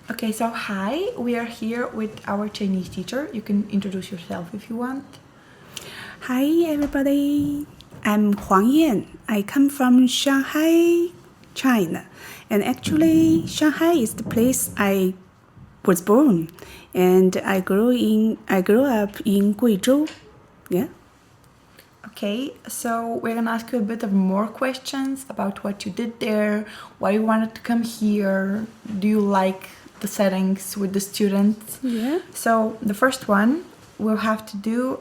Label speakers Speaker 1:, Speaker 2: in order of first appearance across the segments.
Speaker 1: Okay, so hi, we are here with our Chinese teacher. You can introduce yourself if you want.
Speaker 2: Hi everybody, I'm Huang Янг. I come from Shanghai, China. And actually, Shanghai is the place I was born. And I grew up in Guizhou. Yeah.
Speaker 1: Okay, so we're gonna ask you a bit of more questions about what you did there, why you wanted to come here, do you like the settings with the students?
Speaker 2: Yeah.
Speaker 1: So the first one we'll have to do,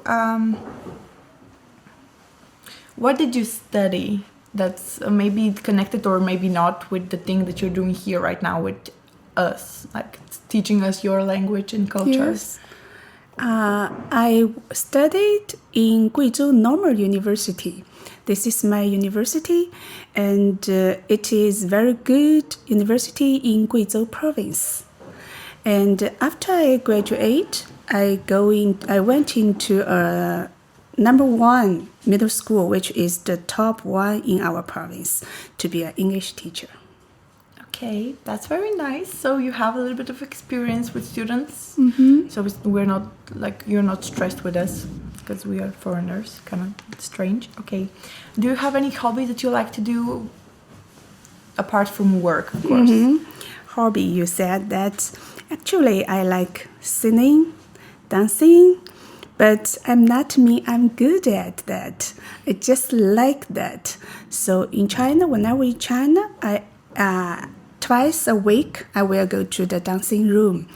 Speaker 1: what did you study that's maybe connected or maybe not with the thing that you're doing here right now with us, like teaching us your language and culture?
Speaker 2: Yes. I studied in Guizhou Normal University. This is my university, and it is very good university in Guizhou province. And after I graduate, I went into a number one middle school, which is the top one in our province, to be an English teacher.
Speaker 1: Okay, that's very nice. So you have a little bit of experience with students.
Speaker 2: Mm-hmm.
Speaker 1: So we're not like you're not stressed with us because we are foreigners. Kind of strange. Okay, do you have any hobby that you like to do apart from work, of course?
Speaker 2: Mm-hmm. Hobby, you said that. Actually, I like singing, dancing, but I'm good at that. I just like that. So in China, when I was in China, twice a week, I will go to the dancing room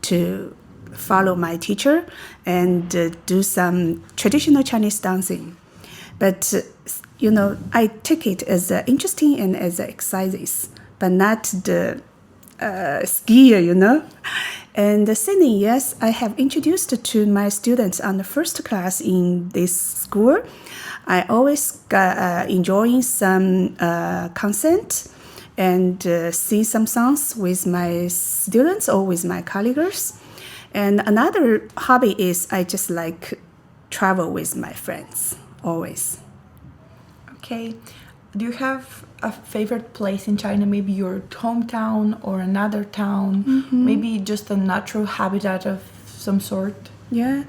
Speaker 2: to follow my teacher and do some traditional Chinese dancing. But, I take it as interesting and as exercise, but not the skill, And the singing, yes, I have introduced to my students on the first class in this school. I always enjoying some concert and sing some songs with my students or with my colleagues. And another hobby is I just like travel with my friends, always.
Speaker 1: Okay. Do you have a favorite place in China? Maybe your hometown or another town?
Speaker 2: Mm-hmm.
Speaker 1: Maybe just a natural habitat of some sort?
Speaker 2: Yeah.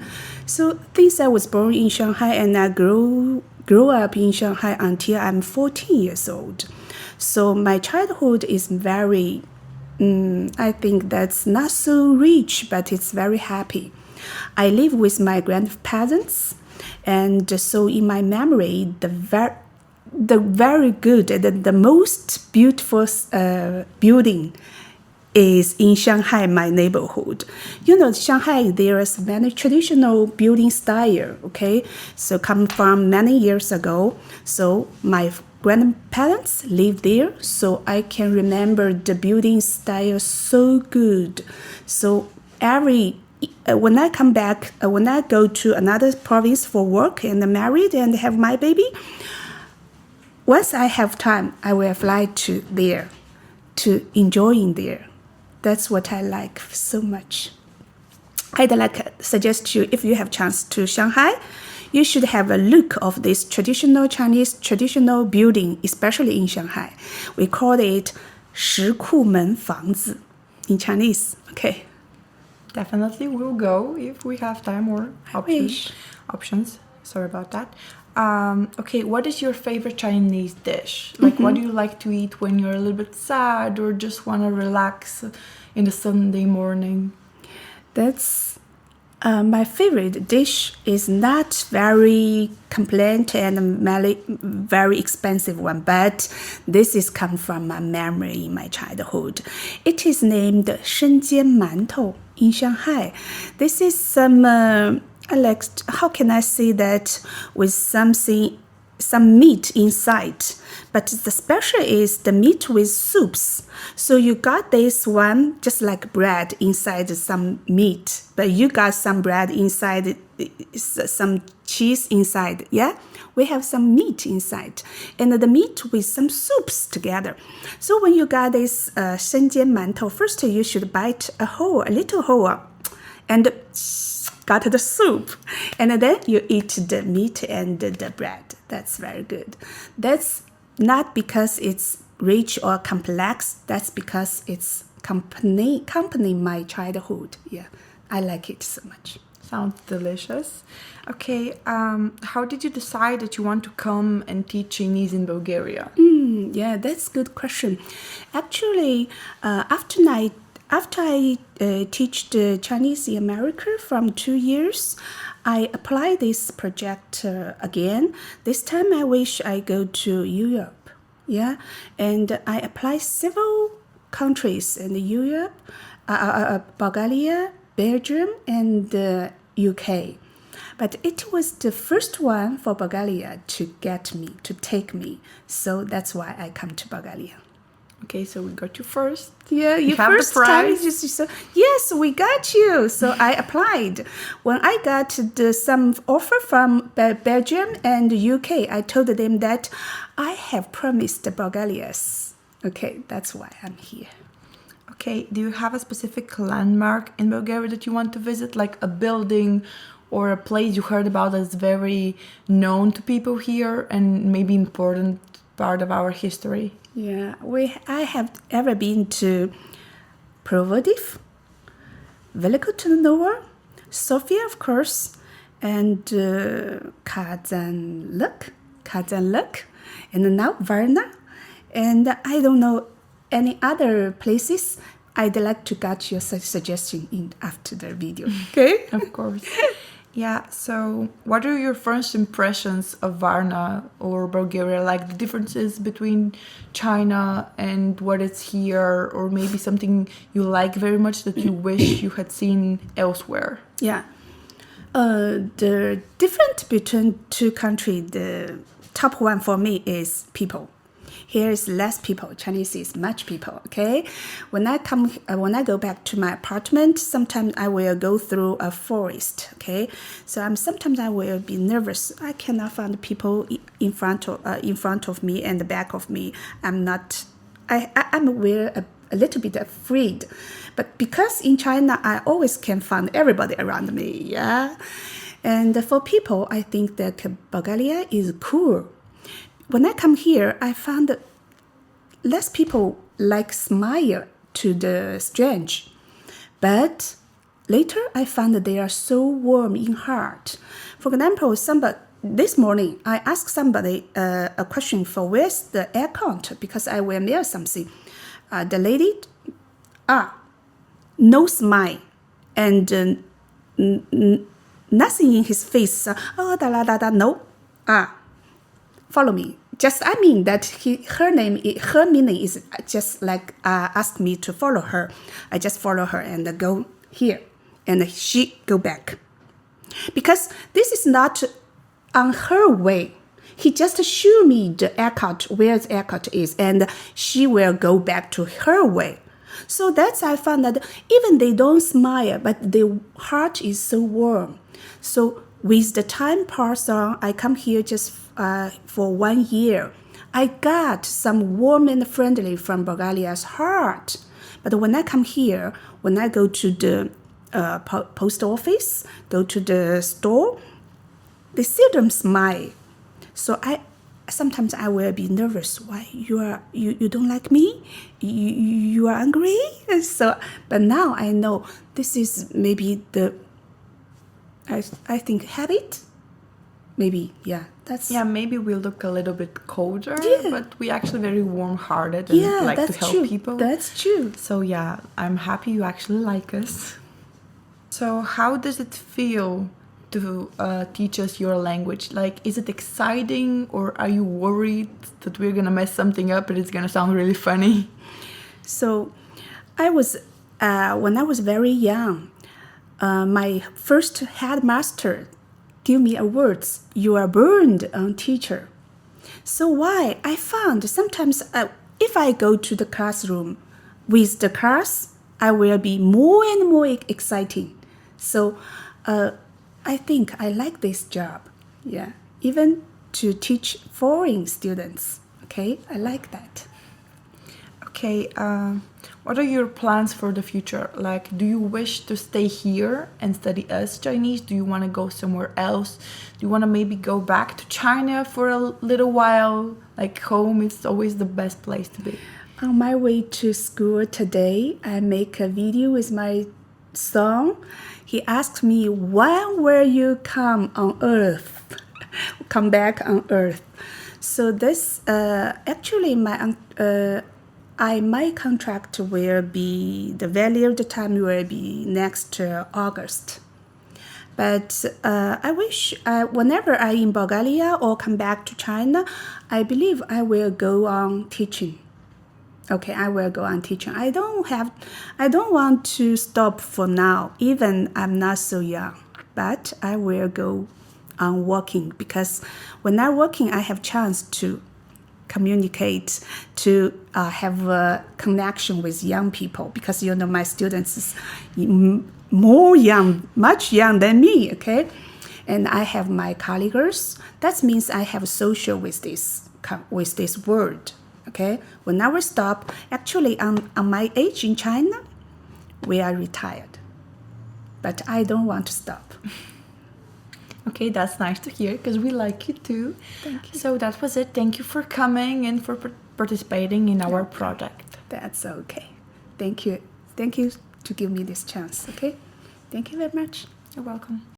Speaker 2: So since I was born in Shanghai and I grew up in Shanghai until I'm 14 years old. So my childhood is very, I think that's not so rich, but it's very happy. I live with my grandparents, and so in my memory, the very good, the most beautiful building is in Shanghai, my neighborhood. Shanghai, there is many traditional building style, okay? So come from many years ago. So my grandparents live there, so I can remember the building style so good. So when I come back, when I go to another province for work and married and have my baby, once I have time, I will fly to there to enjoying there. That's what I like so much. I'd like to suggest you, if you have chance to Shanghai, you should have a look of this traditional Chinese traditional building, especially in Shanghai. We call it 石库门房子 in Chinese. Okay.
Speaker 1: Definitely we'll go if we have time or options. Sorry about that. Okay, what is your favorite Chinese dish? Like, what do you like to eat when you're a little bit sad or just want to relax in the Sunday morning?
Speaker 2: That's my favorite dish is not very compliant and very expensive one, but this is come from my memory in my childhood. It is named 生煎馒头 in Shanghai. This is some how can I say that, with some meat inside, but the special is the meat with soups. So you got this one just like bread inside some meat, but you got some bread inside, some cheese inside. Yeah, we have some meat inside, and the meat with some soups together. So when you got this 生煎馒头, first you should bite a little hole, and got the soup, and then you eat the meat and the bread. That's very good. That's not because it's rich or complex. That's because it's accompany my childhood. Yeah, I like it so much.
Speaker 1: Sounds delicious. Okay, how did you decide that you want to come and teach Chinese in Bulgaria?
Speaker 2: Yeah, that's a good question. Actually, after I teach the Chinese in America from 2 years, I applied this project again. This time I wish I go to Europe. Yeah, and I applied several countries in Europe, Bulgaria, Belgium, and UK. But it was the first one for Bulgaria to take me. So that's why I come to Bulgaria.
Speaker 1: Okay, so we got you first.
Speaker 2: Yeah, you
Speaker 1: have
Speaker 2: first
Speaker 1: the prize.
Speaker 2: time. So, yes, we got you. So I applied. When I got some offer from Belgium and UK, I told them that I have promised the Bulgarians. Okay, that's why I'm here.
Speaker 1: Okay, do you have a specific landmark in Bulgaria that you want to visit, like a building or a place you heard about that's very known to people here and maybe important part of our history?
Speaker 2: Yeah, I have ever been to Plovdiv, Veliko Trnava, Sofia, of course, and Kazanluk, and now Varna, and I don't know any other places. I'd like to get your suggestion after the video. Okay?
Speaker 1: Of course. Yeah, so what are your first impressions of Varna or Bulgaria? Like the differences between China and what is here, or maybe something you like very much that you wish you had seen elsewhere?
Speaker 2: Yeah. The difference between two countries, the top one for me is people. Here is less people. Chinese is much people. Okay, when I go back to my apartment, sometimes I will go through a forest. Okay, so sometimes I will be nervous. I cannot find people in front of me and the back of me. I'm aware a little bit afraid, but because in China I always can find everybody around me. Yeah, and for people, I think that Bulgaria is cool. When I come here, I found less people smile to the strange. But later, I found that they are so warm in heart. For example, this morning, I asked somebody a question for where's the aircon because I will mail something. The lady, no smile and nothing in his face. No. Follow me. I mean that her meaning is just like ask me to follow her. I just follow her and go here, and she go back, because this is not on her way. He just show me the airport where the airport is, and she will go back to her way. So that's I found that even they don't smile, but their heart is so warm. So with the time pass on, I come here just for 1 year. I got some warm and friendly from Bulgaria's heart. But when I come here, when I go to the post office, go to the store, they seldom smile. So sometimes I will be nervous. Why you don't like me? You are angry? So, but now I know this is maybe I think habit. Maybe, yeah.
Speaker 1: Maybe we look a little bit colder,
Speaker 2: yeah.
Speaker 1: But we actually very warm-hearted and like to help people.
Speaker 2: That's true.
Speaker 1: So yeah, I'm happy you actually like us. So how does it feel to teach us your language? Like, is it exciting, or are you worried that we're gonna mess something up and it's gonna sound really funny?
Speaker 2: So I was when I was very young, my first headmaster give me a words, you are burned on teacher. So why? I found sometimes if I go to the classroom with the class, I will be more and more exciting. So I think I like this job. Yeah, even to teach foreign students. Okay, I like that.
Speaker 1: Okay, what are your plans for the future? Like, do you wish to stay here and study us Chinese? Do you want to go somewhere else? Do you want to maybe go back to China for a little while? Like, home is always the best place to be.
Speaker 2: On my way to school today, I make a video with my son. He asked me, when will you come on Earth? Come back on Earth. So this, actually, my contract will be, the value of the time will be next August. But I wish whenever I'm in Bulgaria or come back to China, I believe I will go on teaching. Okay, I will go on teaching. I don't want to stop for now, even I'm not so young. But I will go on working, because when I'm working, I have chance to communicate, to have a connection with young people, because my students is more young, much young than me, okay? And I have my colleagues. That means I have social with this world, okay? When I will stop, actually on my age in China, we are retired. But I don't want to stop.
Speaker 1: Okay, that's nice to hear, because we like you too.
Speaker 2: Thank you.
Speaker 1: So that was it. Thank you for coming and for participating in our project.
Speaker 2: That's okay. Thank you. Thank you to give me this chance, okay? Thank you very much.
Speaker 1: You're welcome.